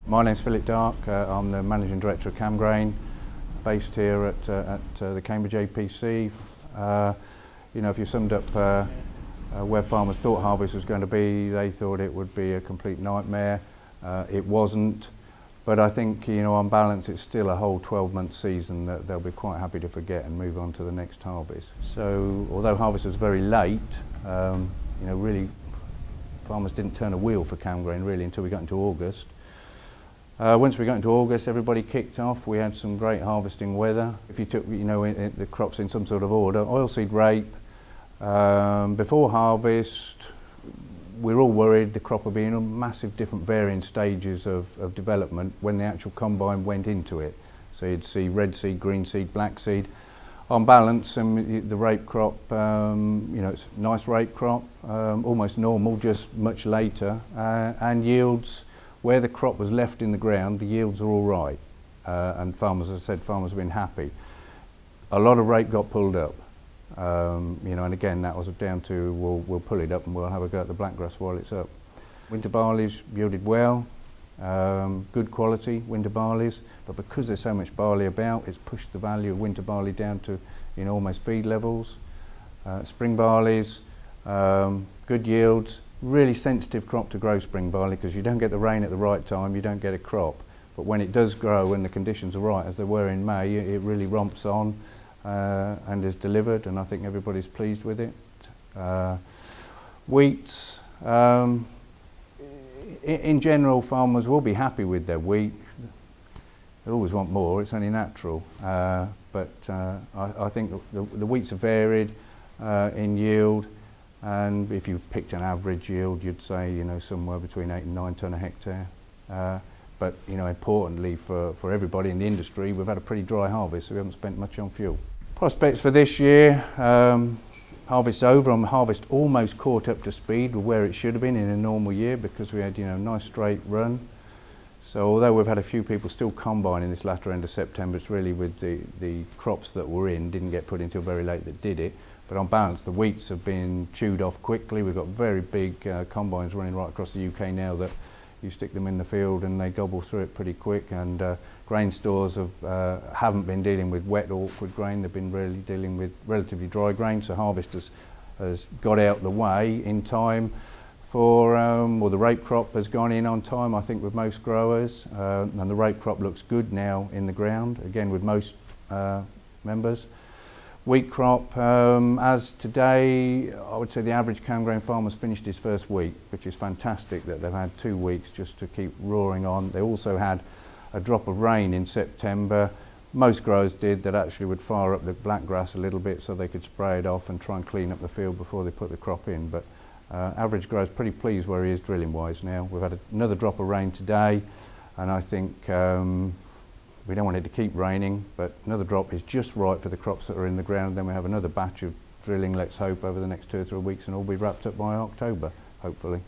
My name's Philip Darke. I'm the Managing Director of Camgrain, based here at the Cambridge APC. You know, if you summed up where farmers thought harvest was going to be, they thought it would be a complete nightmare. It wasn't, but I think, you know, on balance it's still a whole 12-month season that they'll be quite happy to forget and move on to the next harvest. So although harvest was very late, you know, really farmers didn't turn a wheel for Camgrain really until we got into August. Once we got into August, everybody kicked off. We had some great harvesting weather. If you took, you know, the crops in some sort of order, oilseed rape, before harvest, we're all worried the crop would be in massive different varying stages of development when the actual combine went into it. So you'd see red seed, green seed, black seed. On balance, the rape crop, you know, it's a nice rape crop, almost normal, just much later, and yields, where the crop was left in the ground, the yields are all right, and farmers, as I said, farmers have been happy. A lot of rape got pulled up, you know, and again that was down to we'll pull it up and we'll have a go at the blackgrass while it's up. Winter barley's yielded well, good quality winter barleys, but because there's so much barley about, it's pushed the value of winter barley down to, you know, almost feed levels. Spring barleys, good yields. Really sensitive crop to grow spring barley because you don't get the rain at the right time, you don't get a crop. But when it does grow and the conditions are right, as they were in May, it really romps on and is delivered, and I think everybody's pleased with it. Wheats, in general, farmers will be happy with their wheat. They always want more, it's only natural. But I think the wheats are varied in yield. And if you picked an average yield, you'd say, you know, somewhere between 8 and 9 tonne a hectare. But, you know, importantly for everybody in the industry, we've had a pretty dry harvest, so we haven't spent much on fuel. Prospects for this year, harvest's over, and harvest almost caught up to speed with where it should have been in a normal year because we had, you know, a nice straight run. So although we've had a few people still combining this latter end of September, it's really with the crops that were in, didn't get put until very late, that did it. But on balance, the wheats have been chewed off quickly. We've got very big combines running right across the UK now that you stick them in the field and they gobble through it pretty quick. And grain stores haven't been dealing with wet, awkward grain. They've been really dealing with relatively dry grain. So harvest has got out the way in time for, well, the rape crop has gone in on time, I think, with most growers. And the rape crop looks good now in the ground, again with most members. Wheat crop, as today, I would say the average Camgrain farmer's finished his first week, which is fantastic that they've had 2 weeks just to keep roaring on. They also had a drop of rain in September. Most growers did that actually would fire up the blackgrass a little bit so they could spray it off and try and clean up the field before they put the crop in. But average grower's pretty pleased where he is drilling wise now. We've had another drop of rain today, and I think we don't want it to keep raining, but another drop is just right for the crops that are in the ground. Then we have another batch of drilling, let's hope, over the next 2 or 3 weeks, and all be wrapped up by October, hopefully.